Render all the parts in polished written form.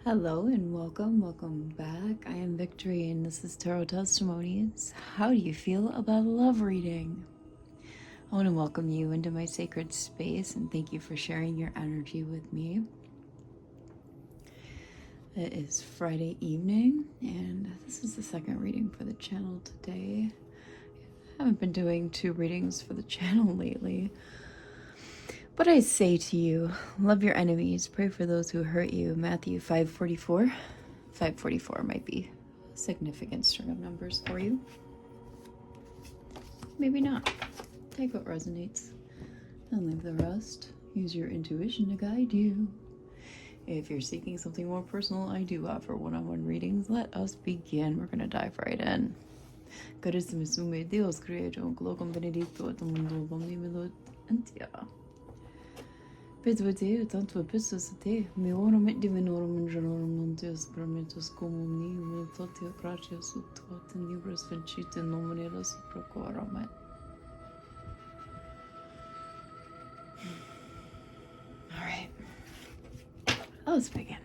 Hello and welcome back. I am Victory and this is Tarot Testimonies. How do you feel about love reading? I want to welcome you into my sacred space and thank you for sharing your energy with me. It is Friday evening and this is the second reading for the channel today. I haven't been doing 2 readings for the channel lately. But I say to you, love your enemies, pray for those who hurt you. Matthew 5:44. 5:44 might be a significant string of numbers for you. Maybe not. Take what resonates and leave the rest. Use your intuition to guide you. If you're seeking something more personal, I do offer one-on-one readings. Let us begin. We're going to dive right in. Carissimi Dios creator, glocum benedicto et mundo omnibus entia. Pedvete tanto episosite, me orum et divinorum ingenorum non Deus permittus comum ni multotio gratias ut tot in libros vincite nomine reciprocorum et. All right, let's begin.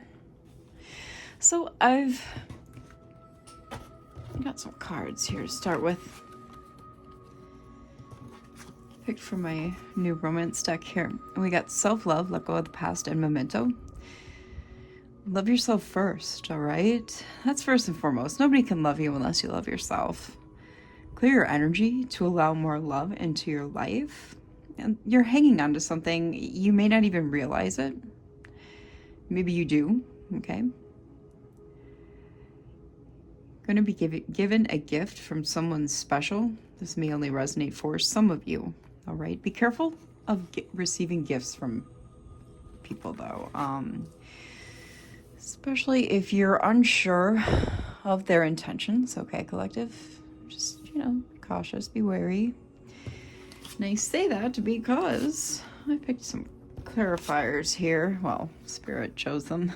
So I've got some cards here to start with. Picked from my new romance deck here. And we got self-love, let go of the past, and memento. Love yourself first, all right? That's first and foremost. Nobody can love you unless you love yourself. Clear your energy to allow more love into your life. And you're hanging on to something. You may not even realize it. Maybe you do, okay? Going to be given a gift from someone special. This may only resonate for some of you. All right, be careful of receiving gifts from people though, especially if you're unsure of their intentions. Okay, collective, just, cautious, be wary. And I say that because I picked some clarifiers here. Well, Spirit chose them.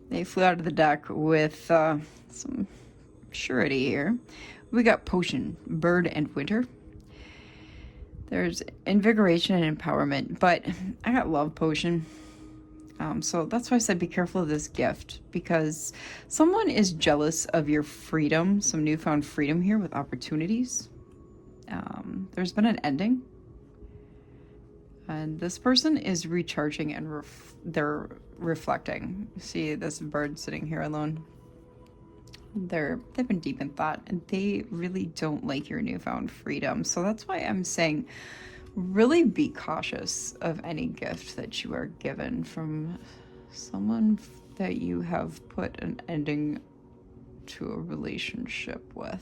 They flew out of the deck with some surety here. We got potion, bird, and winter. There's invigoration and empowerment, but I got love potion. So that's why I said be careful of this gift, because someone is jealous of your freedom, some newfound freedom here with opportunities. There's been an ending. And this person is recharging and they're reflecting. See this bird sitting here alone? They've been deep in thought and they really don't like your newfound freedom. So that's why I'm saying really be cautious of any gift that you are given from someone that you have put an ending to a relationship with.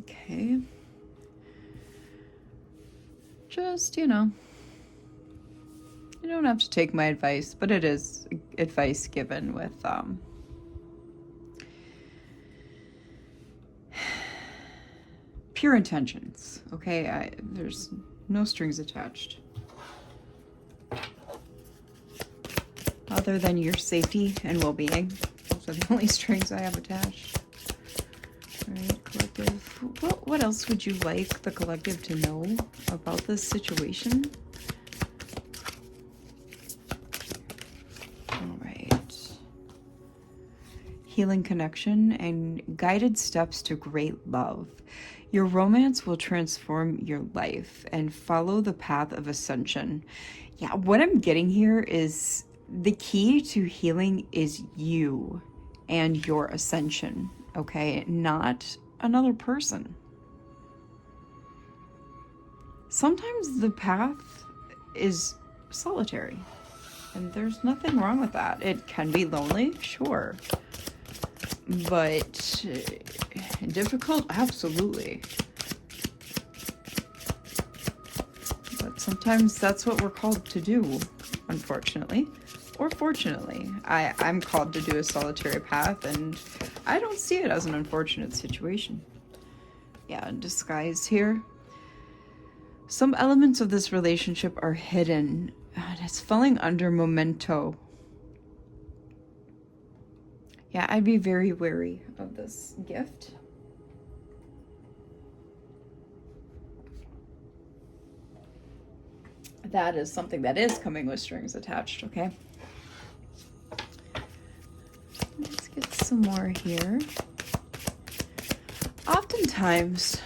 Okay. Just, you don't have to take my advice, but it is advice given with pure intentions, okay? There's no strings attached. Other than your safety and well-being. Those are the only strings I have attached. All right, collective. What else would you like the collective to know about this situation? Healing connection and guided steps to great love. Your romance will transform your life and follow the path of ascension. Yeah, what I'm getting here is the key to healing is you and your ascension, okay? Not another person. Sometimes the path is solitary, and there's nothing wrong with that. It can be lonely, sure. But difficult? Absolutely. But sometimes that's what we're called to do, unfortunately. Or fortunately. I'm called to do a solitary path, and I don't see it as an unfortunate situation. Yeah, in disguise here. Some elements of this relationship are hidden, and it's falling under memento. Yeah, I'd be very wary of this gift. that is something that is coming with strings attached, okay? Let's get some more here. Oftentimes,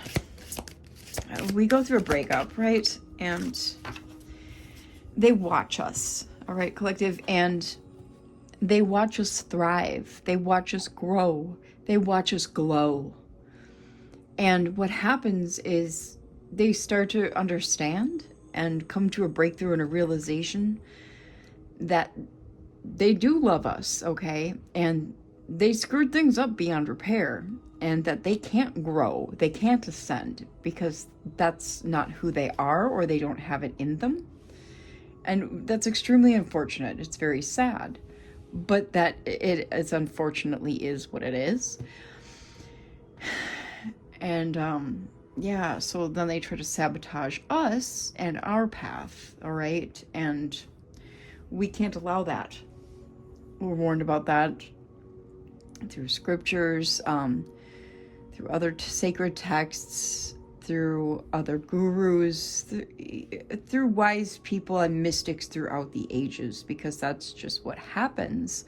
we go through a breakup, right? And they watch us, all right, collective, and they watch us thrive. They watch us grow. They watch us glow. And what happens is they start to understand and come to a breakthrough and a realization that they do love us, okay? And they screwed things up beyond repair, and that they can't grow, they can't ascend, because that's not who they are, or they don't have it in them. And that's extremely unfortunate. It's very sad, but that it unfortunately is what it is. And yeah, so then they try to sabotage us and our path, all right? And we can't allow that. We're warned about that through scriptures, through other sacred texts, through other gurus, through wise people and mystics throughout the ages, because that's just what happens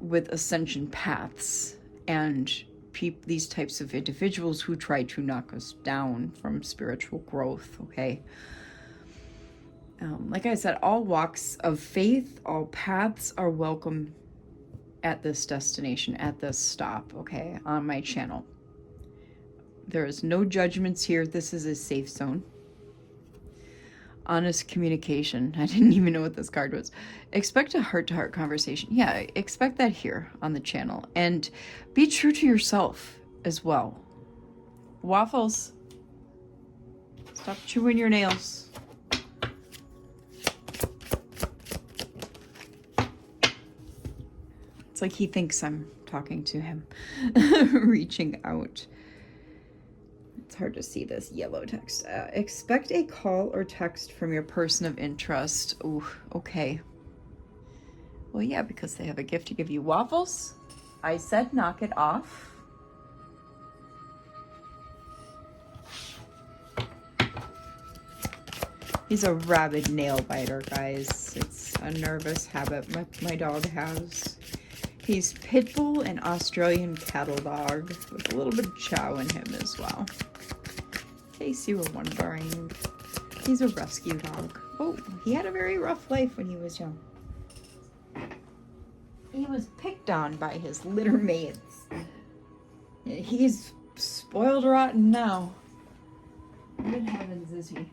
with ascension paths and these types of individuals who try to knock us down from spiritual growth, okay? Like I said, all walks of faith, all paths are welcome at this destination, at this stop, okay, on my channel. There is no judgments here. This is a safe zone. Honest communication. I didn't even know what this card was. Expect a heart-to-heart conversation. Yeah, expect that here on the channel. And be true to yourself as well. Waffles. Stop chewing your nails. It's like he thinks I'm talking to him. Reaching out. It's hard to see this yellow text. Expect a call or text from your person of interest. Ooh, okay. Well, yeah, because they have a gift to give you. Waffles? I said knock it off. He's a rabid nail biter, guys. It's a nervous habit my dog has. He's pit bull and Australian cattle dog with a little bit of chow in him as well. In case you were wondering, he's a rescue dog. Oh, he had a very rough life when he was young. He was picked on by his litter mates. He's spoiled rotten now. Good heavens, is he?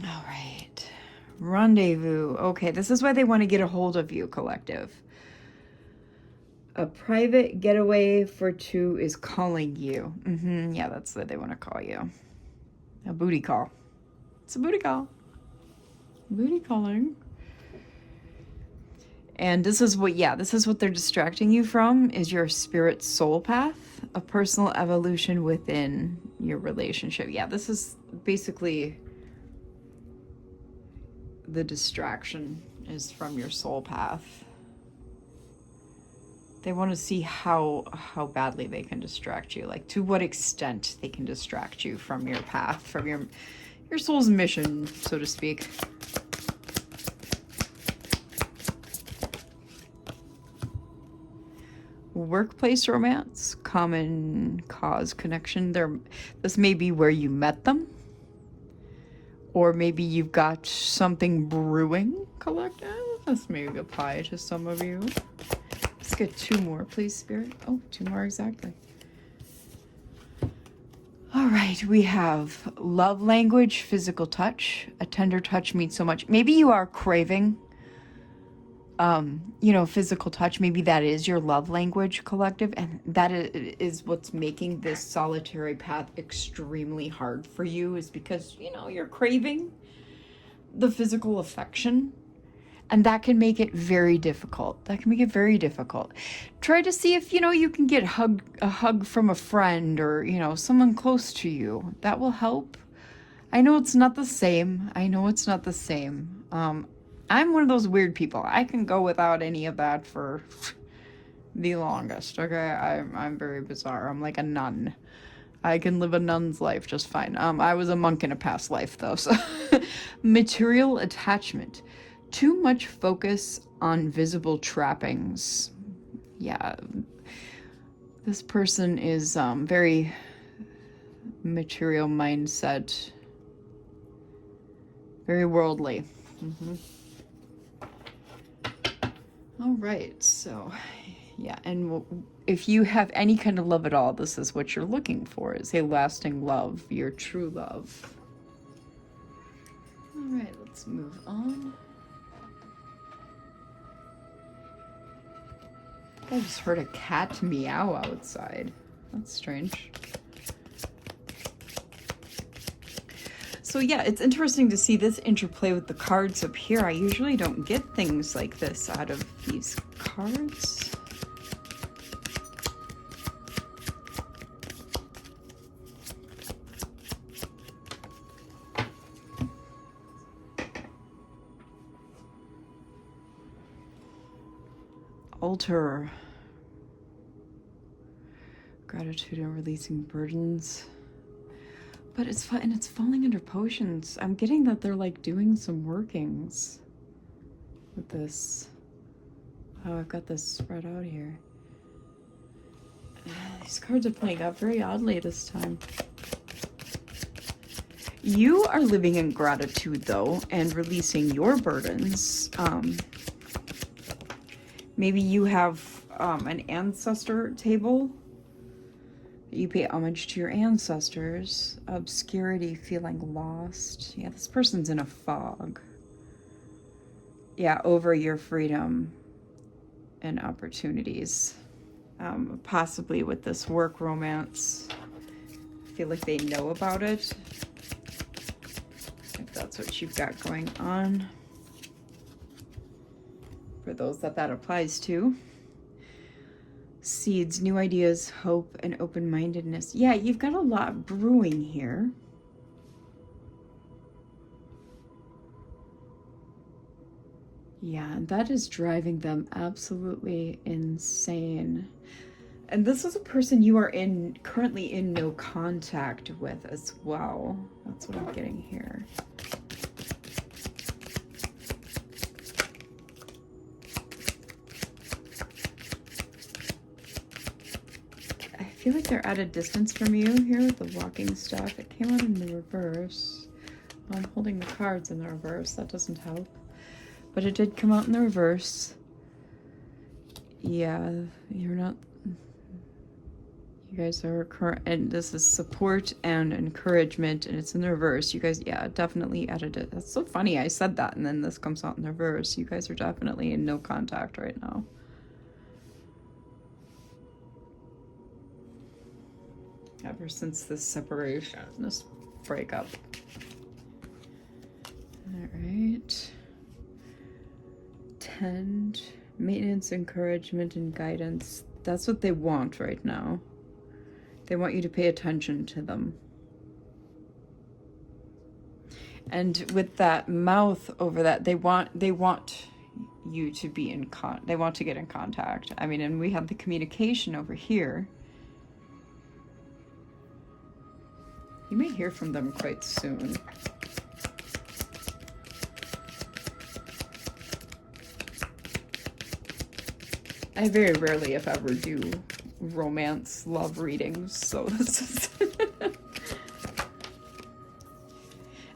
All right. Rendezvous. Okay, this is why they want to get a hold of you, collective. A private getaway for two is calling you. Yeah, that's what they want to call you. A booty call. It's a booty call. Booty calling. And this is what, yeah, this is what they're distracting you from, is your spirit soul path, a personal evolution within your relationship. Yeah, this is basically the distraction is from your soul path. They want to see how badly they can distract you, like to what extent they can distract you from your path, from your soul's mission, so to speak. Workplace romance, common cause connection. This may be where you met them, or maybe you've got something brewing, collective. This may apply to some of you. Let's get two more, please, Spirit. Oh, two more exactly. All right, we have love language, physical touch. A tender touch means so much. Maybe you are craving, physical touch. Maybe that is your love language, collective, and that is what's making this solitary path extremely hard for you, is because, you're craving the physical affection. And that can make it very difficult. Try to see if, you can get a hug from a friend or, someone close to you. That will help. I know it's not the same. I'm one of those weird people. I can go without any of that for the longest, okay? I'm very bizarre. I'm like a nun. I can live a nun's life just fine. I was a monk in a past life, though, so... Material attachment. Too much focus on visible trappings. Yeah. This person is very material mindset. Very worldly. All right, so... Yeah, and if you have any kind of love at all, this is what you're looking for, is a lasting love, your true love. All right, let's move on. I just heard a cat meow outside. That's strange. So yeah, it's interesting to see this interplay with the cards up here. I usually don't get things like this out of these cards. Alter. Gratitude and releasing burdens. But it's fun, and it's falling under potions. I'm getting that they're like doing some workings with this. Oh, I've got this spread out here. These cards are playing out very oddly this time. You are living in gratitude though, and releasing your burdens. Maybe you have an ancestor table. You pay homage to your ancestors. Obscurity, feeling lost. Yeah, this person's in a fog. Yeah, over your freedom and opportunities. Possibly with this work romance. I feel like they know about it. If that's what you've got going on. For those that applies to. Seeds, new ideas, hope, and open-mindedness. Yeah, you've got a lot brewing here. Yeah, and that is driving them absolutely insane. And this is a person you are currently in no contact with as well. That's what I'm getting here. I feel like they're at a distance from you here with the walking stuff. It came out in the reverse. I'm holding the cards in the reverse. That doesn't help. But it did come out in the reverse. Yeah, you're not... You guys are current, and this is support and encouragement, and it's in the reverse. You guys, yeah, definitely added it. That's so funny. I said that, and then this comes out in the reverse. You guys are definitely in no contact right now. Ever since this separation, this breakup. All right. Tend, maintenance, encouragement, and guidance. That's what they want right now. They want you to pay attention to them. And with that mouth over that, they want you to be they want to get in contact. I mean, and we have the communication over here. You may hear from them quite soon. I very rarely, if ever, do romance love readings, so this is...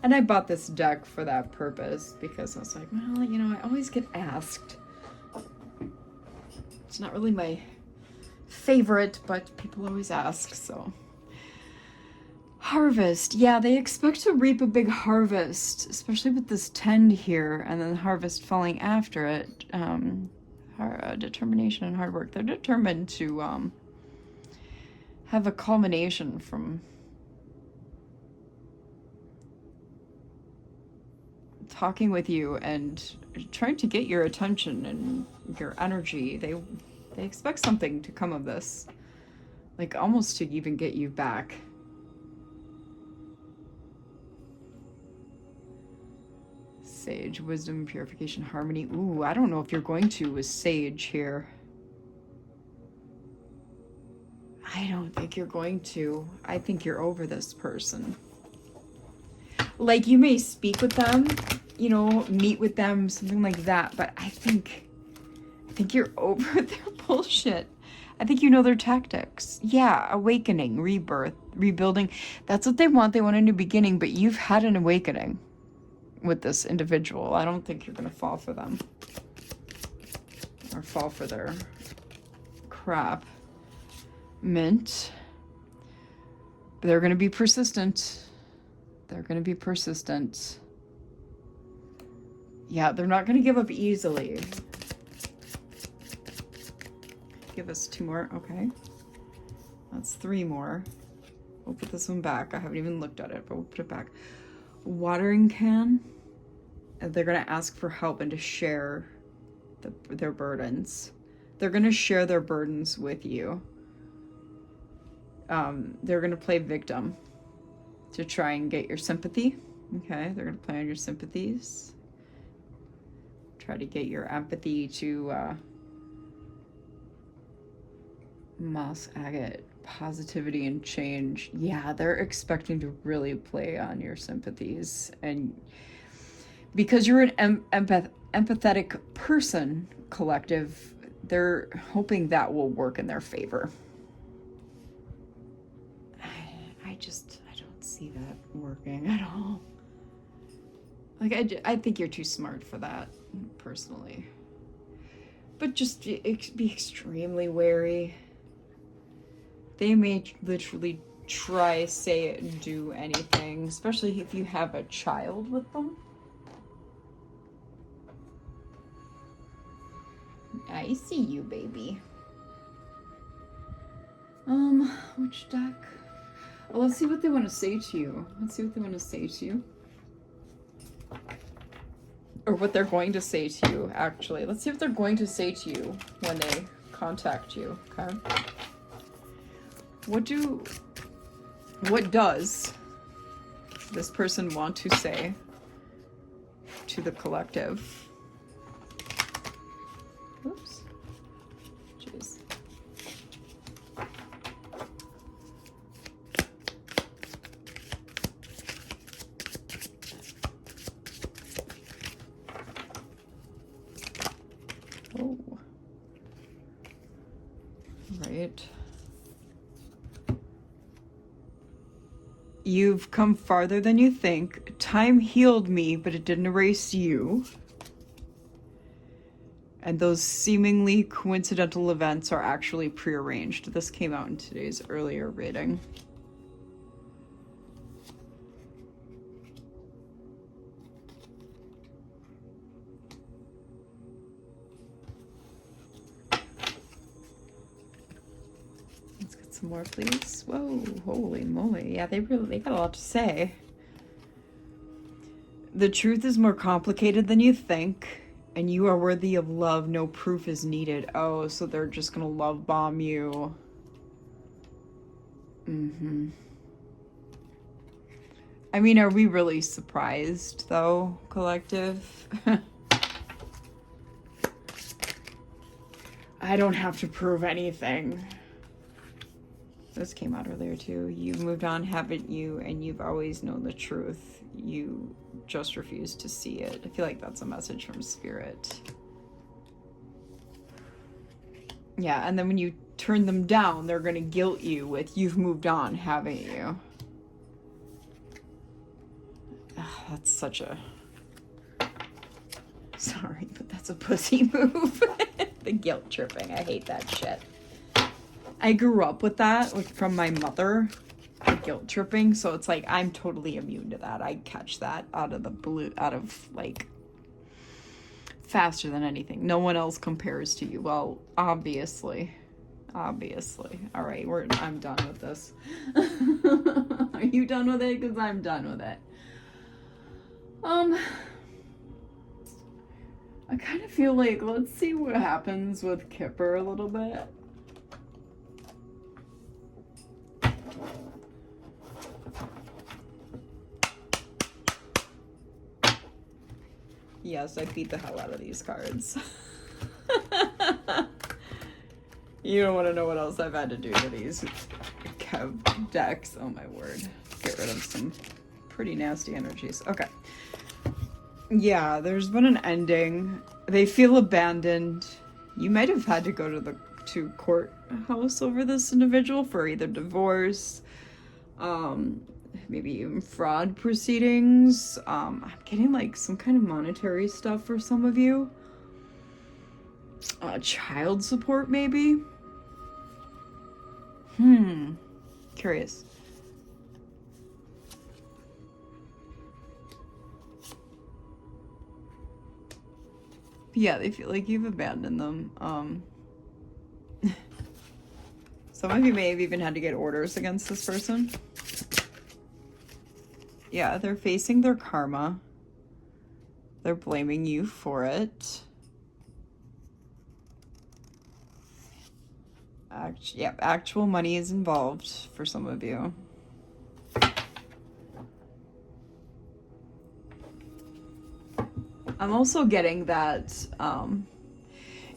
And I bought this deck for that purpose, because I was like, well, you know, I always get asked. It's not really my favorite, but people always ask, so... Harvest. Yeah, they expect to reap a big harvest, especially with this tend here, and then the harvest falling after it. Determination and hard work. They're determined to have a culmination from talking with you and trying to get your attention and your energy. They expect something to come of this, like almost to even get you back. Sage, wisdom, purification, harmony. Ooh, I don't know if you're going to with sage here. I don't think you're going to. I think you're over this person. Like, you may speak with them, you know, meet with them, something like that, but I think you're over their bullshit. I think you know their tactics. Yeah, awakening, rebirth, rebuilding. That's what they want. They want a new beginning, but you've had an awakening with this individual. I don't think you're going to fall for them. Or fall for their crap. Mint. But they're going to be persistent. They're going to be persistent. Yeah, they're not going to give up easily. Give us 2 more. Okay. That's 3 more. We'll put this one back. I haven't even looked at it, but we'll put it back. Watering can. And they're going to ask for help and to share their burdens. They're going to share their burdens with you. They're going to play victim to try and get your sympathy. Okay, they're going to play on your sympathies. Try to get your empathy to moss agate, positivity and change. Yeah, they're expecting to really play on your sympathies, and because you're an empathetic person, collective, they're hoping that will work in their favor. I don't see that working at all. Like, I think you're too smart for that, personally. But just be extremely wary. They may literally try, say it, and do anything, especially if you have a child with them. I see you, baby. Which deck? Well, let's see what they want to say to you. Let's see what they want to say to you. Or what they're going to say to you, actually. Let's see what they're going to say to you when they contact you, okay? What does this person want to say to the collective? Oops. Jeez. Oh. Right. You've come farther than you think. Time healed me, but it didn't erase you. And those seemingly coincidental events are actually prearranged. This came out in today's earlier reading. Let's get some more, please. Whoa, holy moly. Yeah, they got a lot to say. The truth is more complicated than you think. And you are worthy of love. No proof is needed. Oh, so they're just gonna love bomb you. I mean, are we really surprised, though, collective? I don't have to prove anything. This came out earlier, too. You've moved on, haven't you? And you've always known the truth. You just refuse to see it. I feel like that's a message from Spirit. Yeah, and then when you turn them down, they're going to guilt you with, you've moved on, haven't you? Ugh, that's such a... Sorry, but that's a pussy move. The guilt tripping. I hate that shit. I grew up with that, like, from my mother. The guilt tripping, so it's like I'm totally immune to that. I catch that out of the blue, like, faster than anything. No one else compares to you. Well, obviously. All right, I'm done with this. Are you done with it? Because I'm done with it. I kind of feel like, let's see what happens with Kipper a little bit. Yes, I beat the hell out of these cards. You don't want to know what else I've had to do to these Kev decks. Oh my word. Get rid of some pretty nasty energies. Okay. Yeah, there's been an ending. They feel abandoned. You might have had to go to courthouse over this individual for either divorce, maybe even fraud proceedings. I'm getting like some kind of monetary stuff for some of you. Child support, maybe. Curious. Yeah, they feel like you've abandoned them. Some of you may have even had to get orders against this person. Yeah, they're facing their karma. They're blaming you for it. Actual money is involved for some of you. I'm also getting that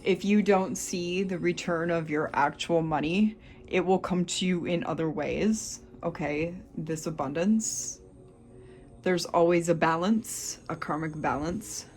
if you don't see the return of your actual money, it will come to you in other ways, okay? This abundance. There's always a balance, a karmic balance.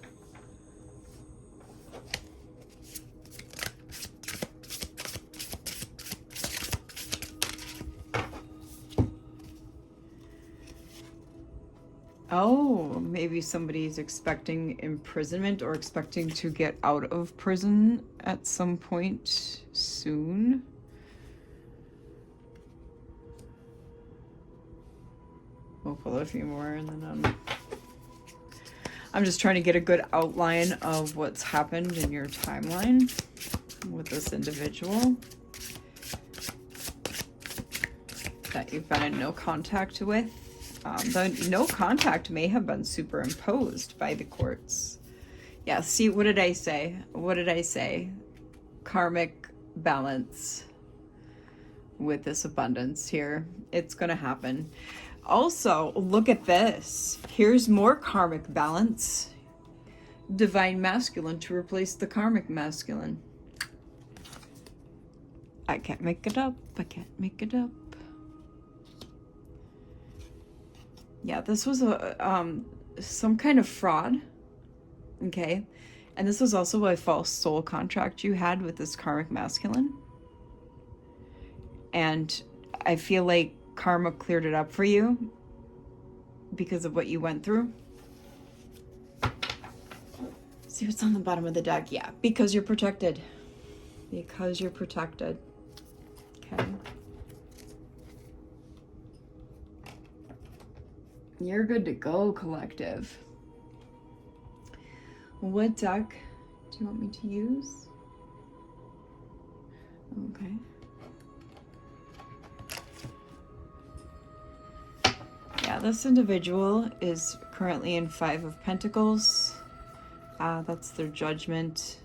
Oh, maybe somebody's expecting imprisonment or expecting to get out of prison at some point soon. We'll pull a few more and then I'm just trying to get a good outline of what's happened in your timeline with this individual that you've been in no contact with. The no contact may have been superimposed by the courts. Yeah, see, what did I say? What did I say? Karmic balance with this abundance here. It's going to happen. Also, look at this. Here's more karmic balance. Divine masculine to replace the karmic masculine. I can't make it up. I can't make it up. Yeah, this was some kind of fraud, okay? And this was also a false soul contract you had with this karmic masculine. And I feel like karma cleared it up for you because of what you went through. See what's on the bottom of the deck? Yeah, because you're protected. Because you're protected. Okay. You're good to go, collective. What deck do you want me to use? Okay. Yeah, this individual is currently in 5 of Pentacles. That's their judgment.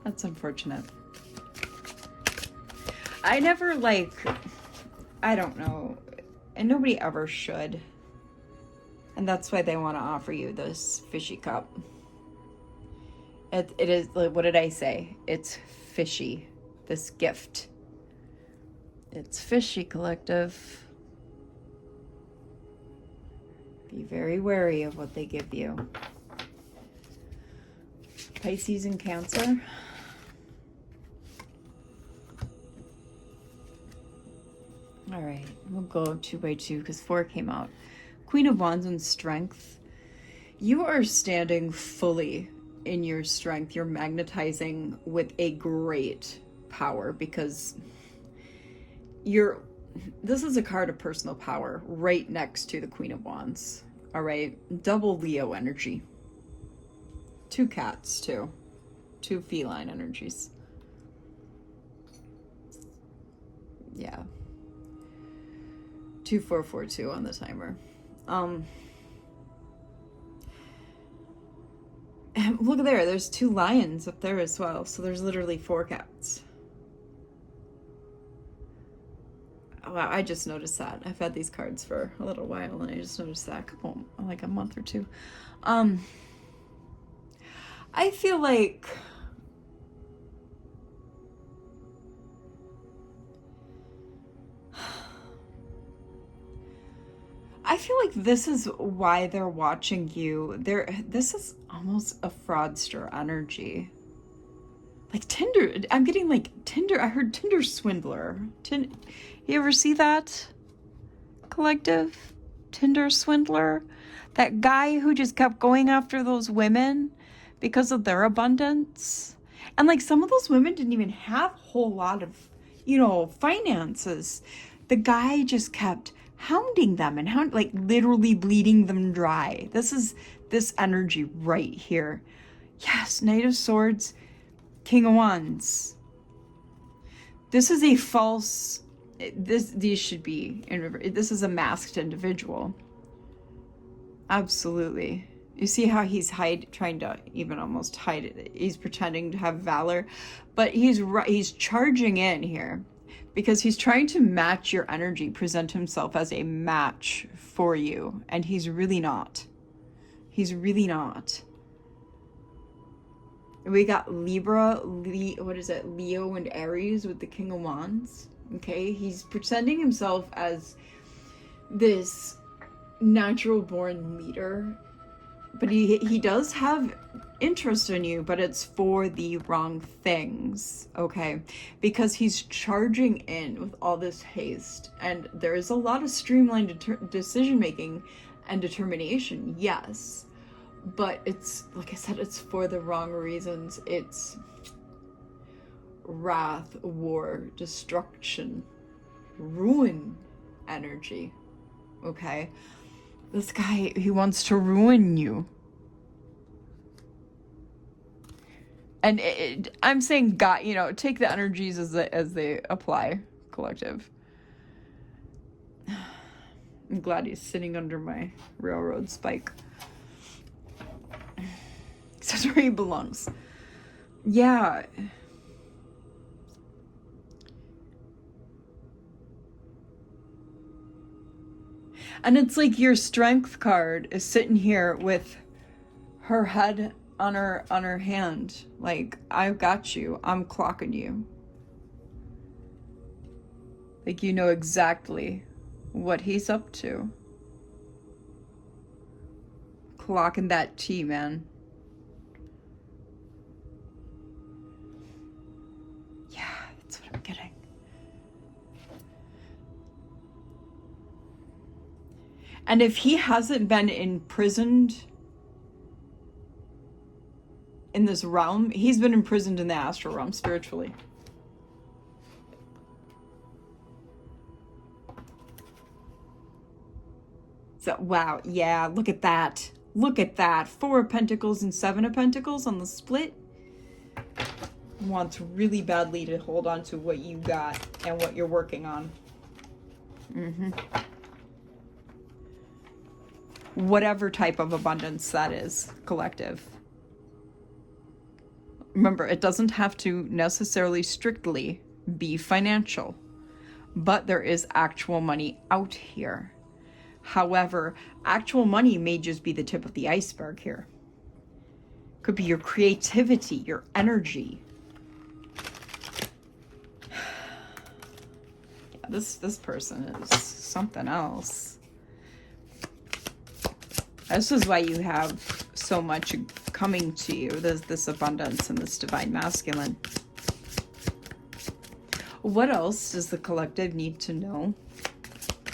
That's unfortunate. I never I don't know, and nobody ever should. And that's why they want to offer you this fishy cup. It is, what did I say? It's fishy, this gift. It's fishy, collective. Be very wary of what they give you. Pisces and Cancer. All right, we'll go 2 by 2 because 4 came out. Queen of Wands and Strength. You are standing fully in your strength. You're magnetizing with a great power because this is a card of personal power right next to the Queen of Wands. All right, double Leo energy. 2 cats too. 2 feline energies. Yeah. 2442 on the timer. Look there, there's 2 lions up there as well. So there's literally 4 cats. Wow, I just noticed that. I've had these cards for a little while, and I just noticed that like a month or two. I feel like this is why they're watching you. This is almost a fraudster energy. Like Tinder, I'm getting like Tinder, I heard Tinder swindler. You ever see that? Collective? Tinder swindler? That guy who just kept going after those women because of their abundance. And like some of those women didn't even have a whole lot of, finances. The guy just kept hounding them and like literally bleeding them dry. This is this energy right here. Yes, Knight of Swords, King of Wands. This is a false, these should be in reverse. This is a masked individual. Absolutely. You see how he's trying to even almost hide it. He's pretending to have valor, but he's charging in here because he's trying to match your energy, present himself as a match for you, and he's really not. He's really not. We got Libra, Leo and Aries with the King of Wands. Okay, he's presenting himself as this natural born leader, but he does have interest in you, but it's for the wrong things, okay? Because he's charging in with all this haste, and there is a lot of streamlined decision making and determination, yes, but it's, like I said, it's for the wrong reasons. It's wrath, war, destruction, ruin energy, okay? This guy, he wants to ruin you. And I'm saying God, take the energies as they apply, collective. I'm glad he's sitting under my railroad spike. That's where he belongs. Yeah. And it's like your strength card is sitting here with her head on her hand. Like, I've got you. I'm clocking you. Like, you know exactly what he's up to. Clocking that T, man. Yeah, that's what I'm getting. And if he hasn't been imprisoned in this realm, he's been imprisoned in the astral realm spiritually. So, wow, yeah, look at that. Look at that. 4 of Pentacles and 7 of Pentacles on the split. Wants really badly to hold on to what you got and what you're working on. Whatever type of abundance that is, collective. Remember, it doesn't have to necessarily strictly be financial, but there is actual money out here. However, actual money may just be the tip of the iceberg here. Could be your creativity, your energy. Yeah, this person is something else. This is why you have so much coming to you. There's this abundance and this divine masculine. What else does the collective need to know?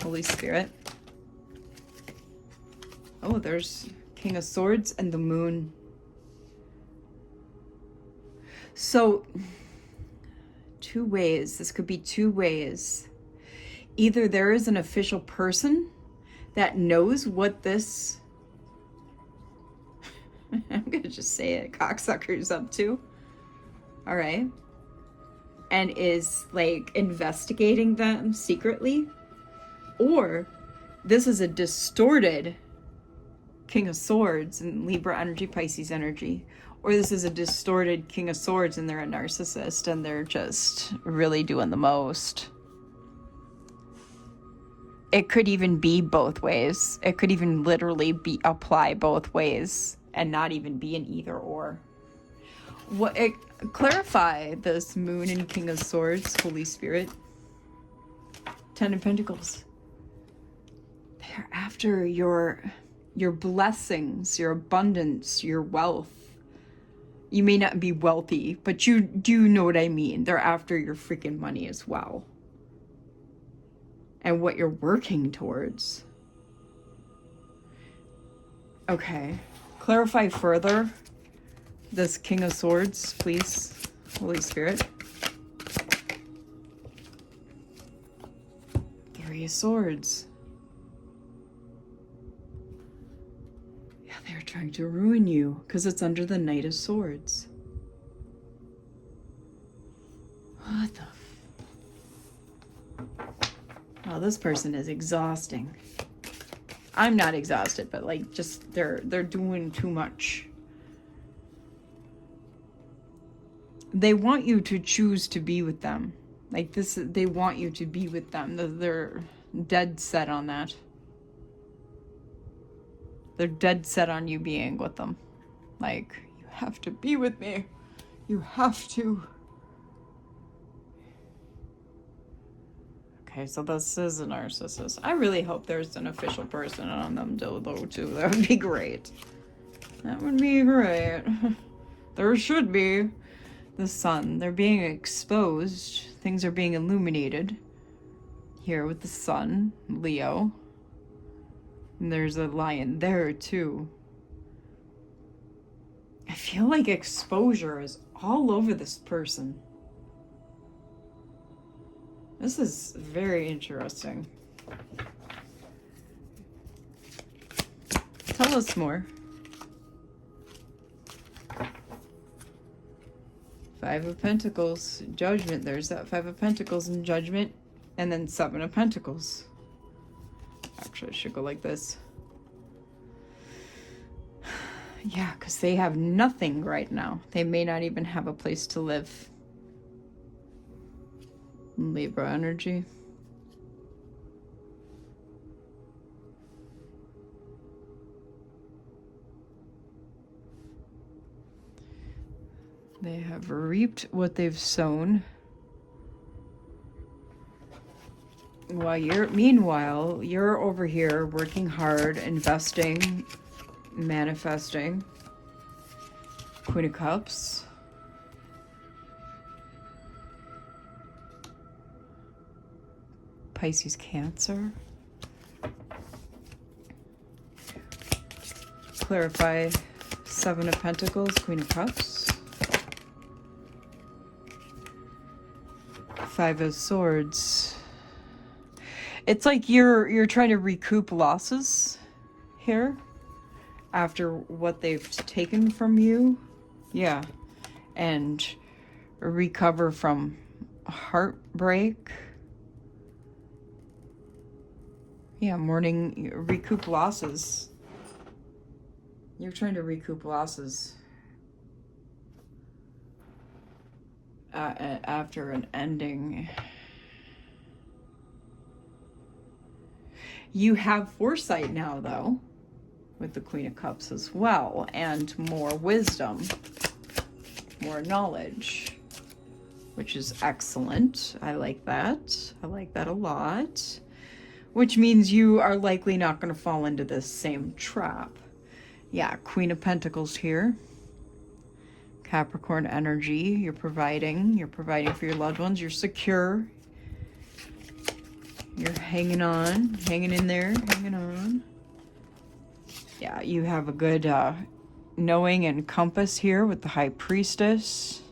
Holy Spirit. Oh, there's King of Swords and the Moon. So, 2 ways. This could be 2 ways. Either there is an official person that knows what this... I'm going to just say it, cocksucker's up to. All right. And is like investigating them secretly. Or this is a distorted King of Swords and Libra energy, Pisces energy. Or this is a distorted King of Swords and they're a narcissist and they're just really doing the most. it could even be both ways. It could even literally be apply both ways and not even be an either or. Clarify this Moon and King of Swords, Holy Spirit. Ten of Pentacles. They're after your blessings, your abundance, your wealth. You may not be wealthy, but you do know what I mean. They're after your freaking money as well. And what you're working towards. Okay. Clarify further this King of Swords, please, Holy Spirit. Three of Swords. Yeah, they're trying to ruin you because it's under the Knight of Swords. What the Oh, this person is exhausting. I'm not exhausted, but like just they're doing too much. They want you to choose to be with them. Like this, they want you to be with them. They're dead set on that. They're dead set on you being with them. Like, you have to be with me. You have to. Okay, so this is a narcissist. I really hope there's an official person on them though, too. That would be great. That would be great. There should be. The sun. They're being exposed. Things are being illuminated. Here with the sun, Leo. And there's a lion there too. I feel like exposure is all over this person. This is very interesting. Tell us more. Five of Pentacles, Judgment. There's that Five of Pentacles and Judgment. And then Seven of Pentacles. Actually, I should go like this. Yeah, because they have nothing right now. They may not even have a place to live. Libra energy. They have reaped what they've sown. Meanwhile, you're over here working hard, investing, manifesting. Queen of Cups. Pisces, Cancer. Clarify Seven of Pentacles, Queen of Cups. Five of Swords. It's like you're trying to recoup losses here after what they've taken from you. Yeah. And recover from heartbreak. Yeah, recoup losses. You're trying to recoup losses after an ending. You have foresight now, though, with the Queen of Cups as well, and more wisdom, more knowledge, which is excellent. I like that. I like that a lot. Which means you are likely not going to fall into this same trap. Yeah, Queen of Pentacles here. Capricorn energy. You're providing for your loved ones. You're secure. You're hanging on, hanging in there, hanging on. Yeah, you have a good knowing and compass here with the High Priestess.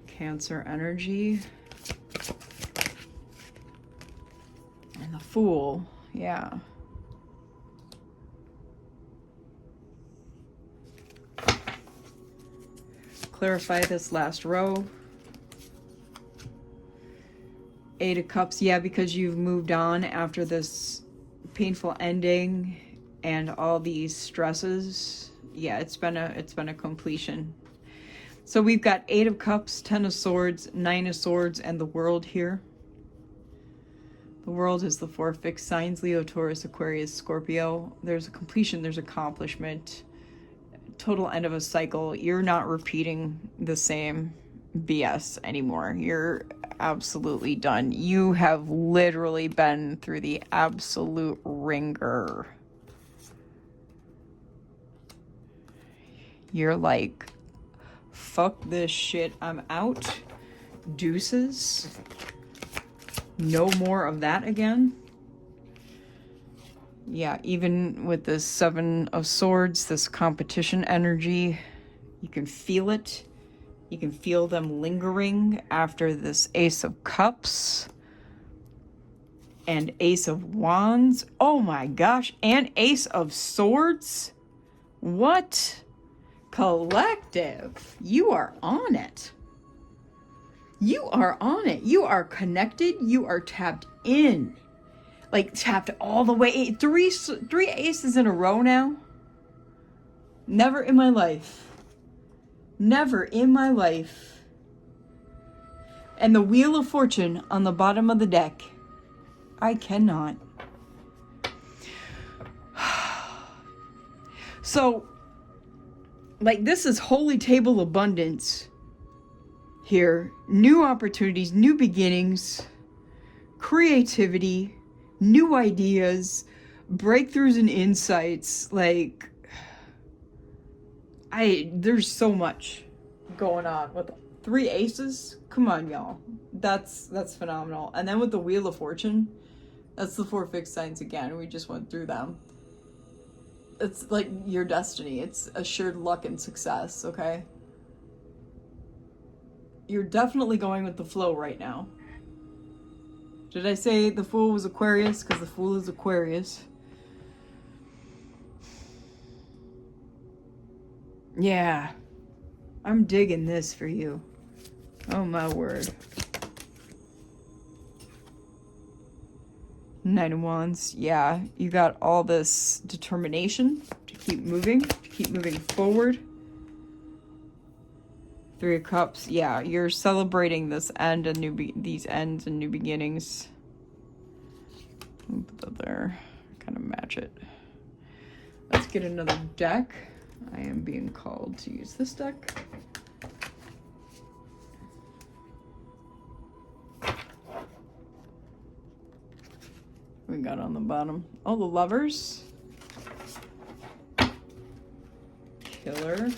Cancer energy. And the Fool, yeah. Clarify this last row. Eight of Cups, yeah, because you've moved on after this painful ending and all these stresses. Yeah, it's been a completion. So we've got Eight of Cups, Ten of Swords, Nine of Swords, and the World here. The world is the four fixed signs: Leo, Taurus, Aquarius, Scorpio. There's a completion, there's accomplishment, total end of a cycle. You're not repeating the same BS anymore. You're absolutely done. You have literally been through the absolute ringer. You're like, fuck this shit, I'm out. Deuces. No more of that again. Yeah, even with this Seven of Swords, this competition energy, you can feel it. You can feel them lingering after this Ace of Cups and Ace of Wands. Oh my gosh, and Ace of Swords? What? Collective, you are on it. You are on it. You are connected. You are tapped in. Like tapped all the way. Three aces in a row now. Never in my life. Never in my life. And the Wheel of Fortune on the bottom of the deck. I cannot. So, like, this is holy table abundance here. New opportunities, new beginnings, creativity, new ideas, breakthroughs and insights. Like, there's so much going on with 3 aces. Come on, y'all. That's phenomenal. And then with the Wheel of Fortune, that's the 4 fixed signs again. We just went through them. It's like your destiny. It's assured luck and success, okay? You're definitely going with the flow right now. Did I say the Fool was Aquarius? Because the Fool is Aquarius. Yeah. I'm digging this for you. Oh my word. Nine of Wands. Yeah, you got all this determination to keep moving forward. 3 of Cups. Yeah, you're celebrating this end and these ends and new beginnings. Put that there. Kind of match it. Let's get another deck. I am being called to use this deck. We got on the bottom. Oh, the Lovers. Killer.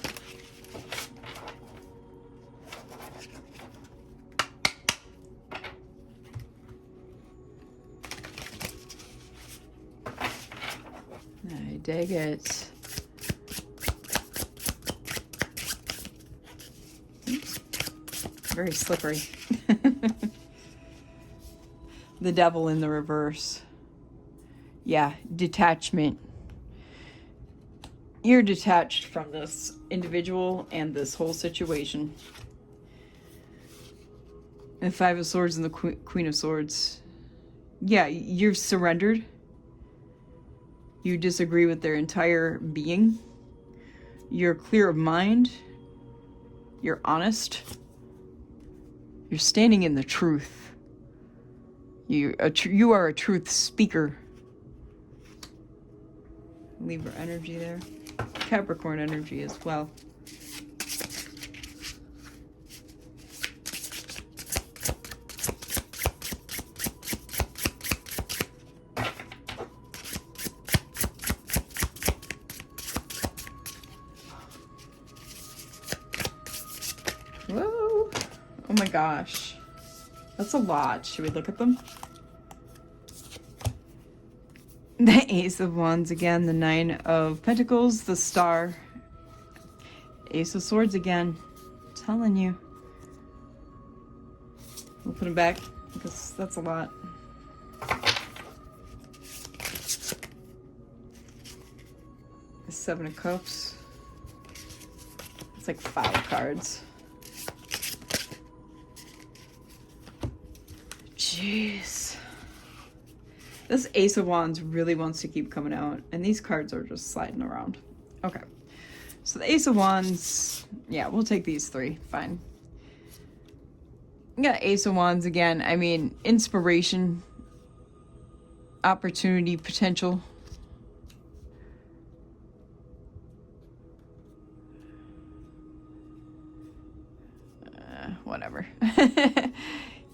I dig it. Oops. Very slippery. The Devil in the reverse. Yeah, detachment. You're detached from this individual and this whole situation. And 5 of Swords and the Queen of Swords. Yeah, you've surrendered. You disagree with their entire being. You're clear of mind. You're honest. You're standing in the truth. You are a truth speaker. Libra energy there. Capricorn energy as well. Whoa. Oh my gosh. That's a lot. Should we look at them? The Ace of Wands again, the 9 of Pentacles, the Star, Ace of Swords again. I'm telling you. We'll put them back because that's a lot. The 7 of Cups. It's like 5 cards. Jeez. This Ace of Wands really wants to keep coming out, and these cards are just sliding around. Okay. So the Ace of Wands, yeah, we'll take these 3. Fine. We got Ace of Wands again. I mean, inspiration. opportunity, potential. Whatever.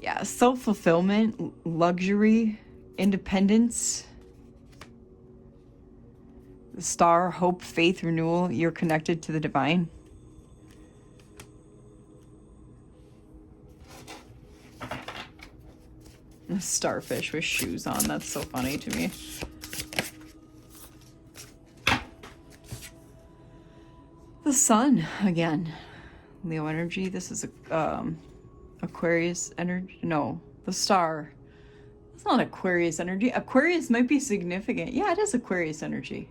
Yeah, self-fulfillment, luxury, independence. The star, hope, faith, renewal. You're connected to the divine. A starfish with shoes on. That's so funny to me. The sun again. Leo energy. This is Aquarius energy. No, the star. It's not Aquarius energy. Aquarius might be significant. Yeah, it is Aquarius energy.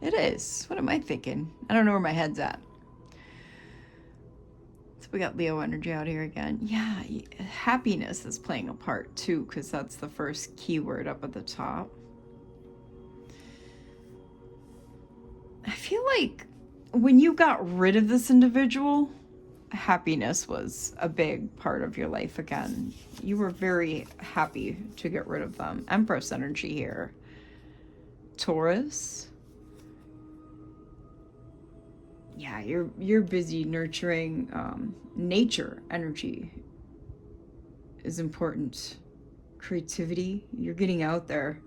It is. What am I thinking? I don't know where my head's at. So we got Leo energy out here again. Yeah, happiness is playing a part too, because that's the first keyword up at the top. I feel like when you got rid of this individual, happiness was a big part of your life again. You were very happy to get rid of them. Empress energy here. Taurus. Yeah, you're busy nurturing. Nature energy is important. Creativity. You're getting out there.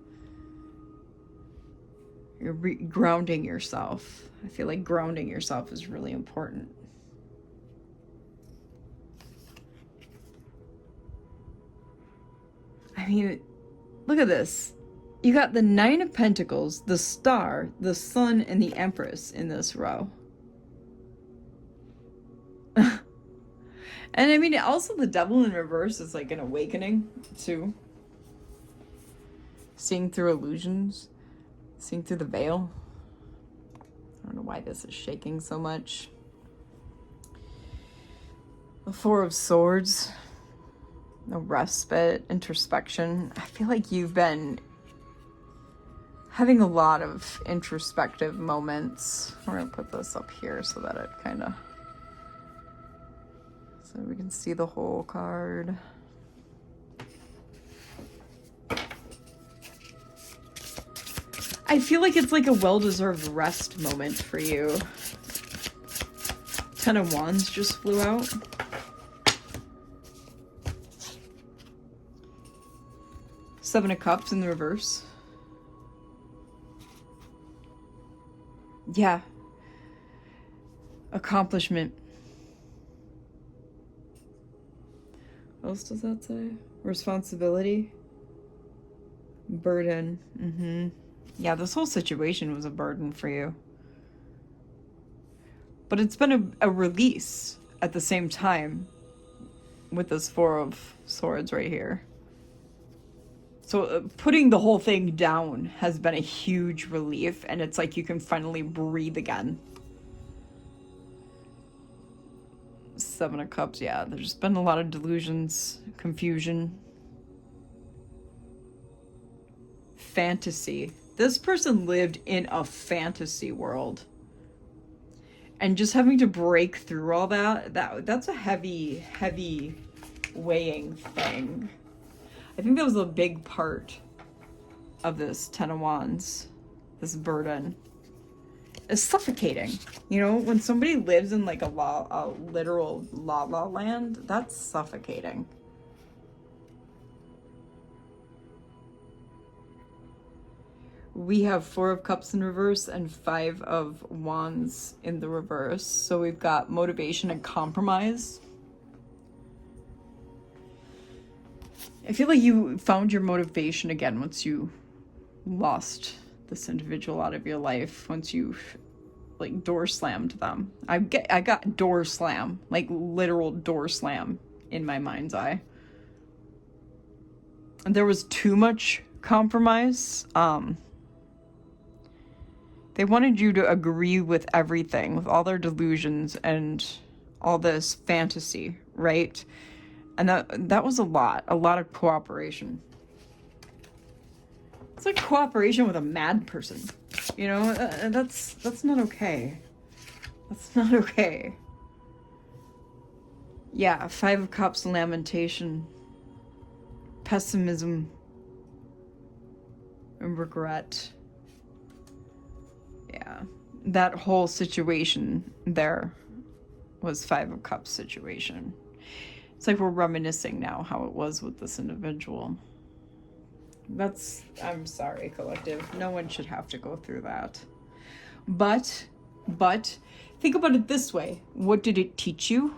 You're grounding yourself. I feel like grounding yourself is really important. I mean, look at this. You got the Nine of Pentacles, the Star, the Sun, and the Empress in this row. And I mean, also the Devil in reverse is like an awakening, too. Seeing through illusions. Seeing through the veil. I don't know why this is shaking so much. The Four of Swords. No respite, introspection. I feel like you've been having a lot of introspective moments. We're going to put this up here so that it kind of... so we can see the whole card. I feel like it's like a well-deserved rest moment for you. Ten of Wands just flew out. Seven of Cups in the reverse. Yeah. Accomplishment. What else does that say? Responsibility. Burden. Yeah, this whole situation was a burden for you. But it's been a release at the same time with this Four of Swords right here. So putting the whole thing down has been a huge relief, and it's like you can finally breathe again. Seven of Cups, yeah, there's just been a lot of delusions, confusion. Fantasy. This person lived in a fantasy world. And just having to break through all that's a heavy weighing thing. I think that was a big part of this Ten of Wands, this burden. It's suffocating. You know, when somebody lives in like a literal la-la land, that's suffocating. We have Four of Cups in reverse and Five of Wands in the reverse. So we've got motivation and compromise. I feel like you found your motivation again once you lost this individual out of your life, once you like door slammed them. I got door slam, like literal door slam in my mind's eye. And there was too much compromise. They wanted you to agree with everything, with all their delusions and all this fantasy, right? And that was a lot of cooperation. It's like cooperation with a mad person, you know. That's not okay. That's not okay. Yeah, Five of Cups, lamentation, pessimism. and regret. Yeah, that whole situation there was Five of Cups situation. It's like we're reminiscing now how it was with this individual. I'm sorry, collective. No one should have to go through that. But think about it this way. What did it teach you?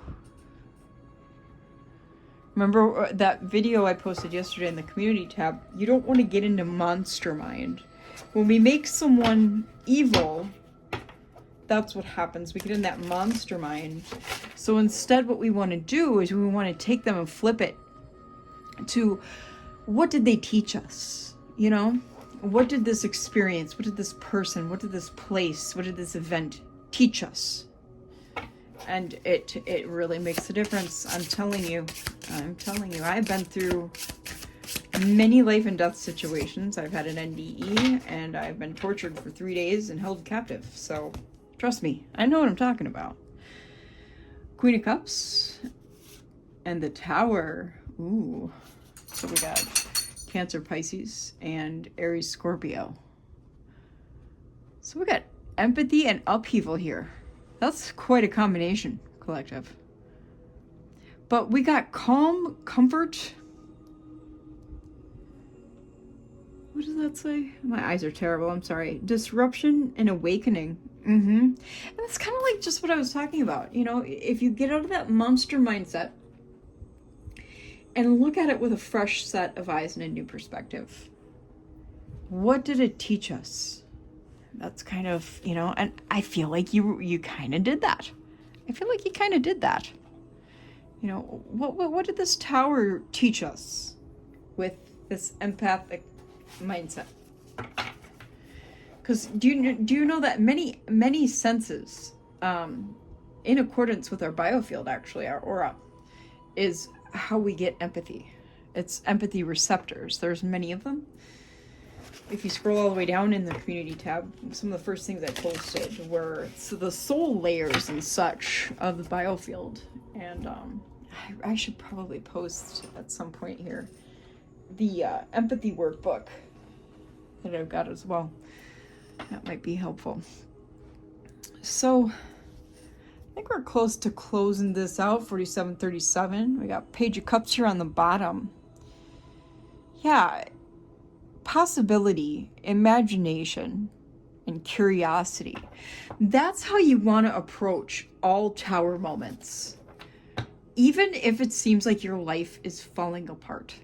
Remember that video I posted yesterday in the community tab? You don't want to get into monster mind. When we make someone evil, that's what happens. We get in that monster mind. So instead what we want to do is we want to take them and flip it to, what did they teach us? You know? What did this experience, what did this person, what did this place, what did this event teach us? And it really makes a difference. I'm telling you. I've been through many life and death situations. I've had an NDE, and I've been tortured for 3 days and held captive. So trust me, I know what I'm talking about. Queen of Cups and the Tower. Ooh. So we got Cancer, Pisces, and Aries, Scorpio. So we got empathy and upheaval here. That's quite a combination, collective. But we got calm, comfort. What does that say? My eyes are terrible, I'm sorry. Disruption and awakening. And that's kind of like just what I was talking about. You know, if you get out of that monster mindset and look at it with a fresh set of eyes and a new perspective. What did it teach us? That's kind of, you know, and I feel like you kind of did that. I feel like you kind of did that. You know, what did this Tower teach us with this empathic mindset? Because do you know that many senses, in accordance with our biofield, actually, our aura, is how we get empathy. It's empathy receptors. There's many of them. If you scroll all the way down in the community tab, some of the first things I posted were the soul layers and such of the biofield. And I should probably post at some point here the empathy workbook that I've got as well. That might be helpful. So I think we're close to closing this out. 4737. We got Page of Cups here on the bottom. Yeah. Possibility, imagination, and curiosity. That's how you want to approach all Tower moments. Even if it seems like your life is falling apart.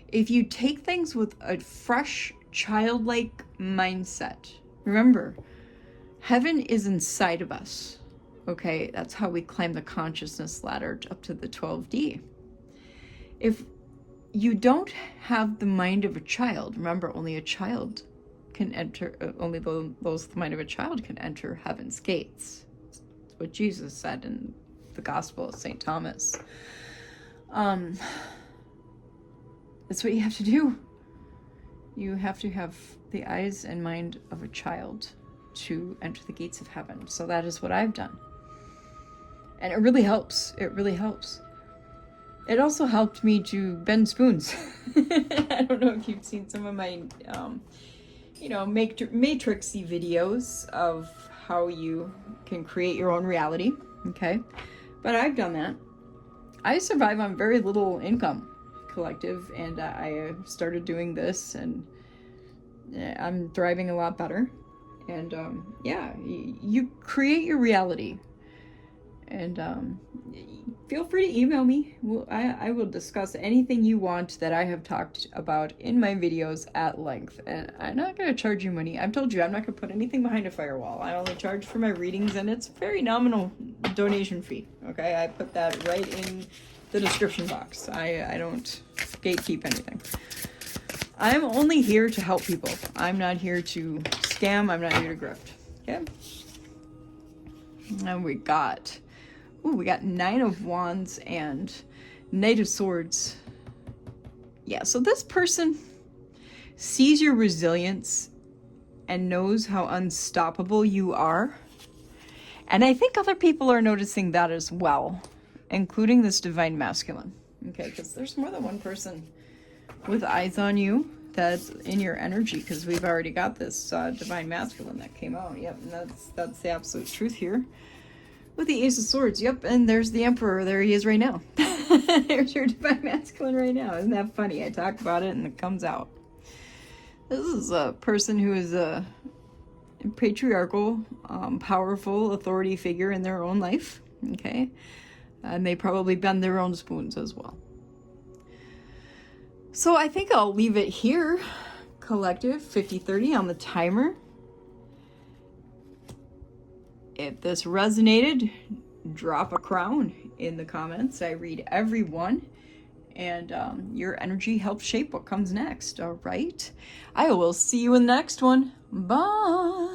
If you take things with a fresh, childlike mindset, remember, heaven is inside of us. Okay, that's how we climb the consciousness ladder up to the 12D. If you don't have the mind of a child, remember, only a child can enter, only those with the mind of a child can enter heaven's gates. That's what Jesus said in the Gospel of St. Thomas. That's what you have to do. You have to have the eyes and mind of a child to enter the gates of heaven. So that is what I've done. And it really helps. It really helps. It also helped me to bend spoons. I don't know if you've seen some of my, matrixy videos of how you can create your own reality. Okay. But I've done that. I survive on very little income, collective, and I started doing this, and I'm thriving a lot better. And you create your reality. And feel free to email me. I will discuss anything you want that I have talked about in my videos at length. And I'm not going to charge you money. I've told you I'm not going to put anything behind a firewall. I only charge for my readings, and it's a very nominal donation fee. Okay, I put that right in the description box. I don't gatekeep anything. I'm only here to help people. I'm not here to scam. I'm not here to grift. Okay? And we got Nine of Wands and Knight of Swords. Yeah, so this person sees your resilience and knows how unstoppable you are. And I think other people are noticing that as well, including this divine masculine. Okay, because there's more than one person with eyes on you, that's in your energy, because we've already got this divine masculine that came out. Yep, and that's the absolute truth here. With the Ace of Swords, yep, and there's the Emperor. There he is right now. There's your divine masculine right now. Isn't that funny? I talk about it and it comes out. This is a person who is a patriarchal, powerful authority figure in their own life, okay? And they probably bend their own spoons as well. So I think I'll leave it here, collective, 50-30 on the timer. If this resonated, drop a crown in the comments. I read everyone, and your energy helps shape what comes next, all right? I will see you in the next one. Bye.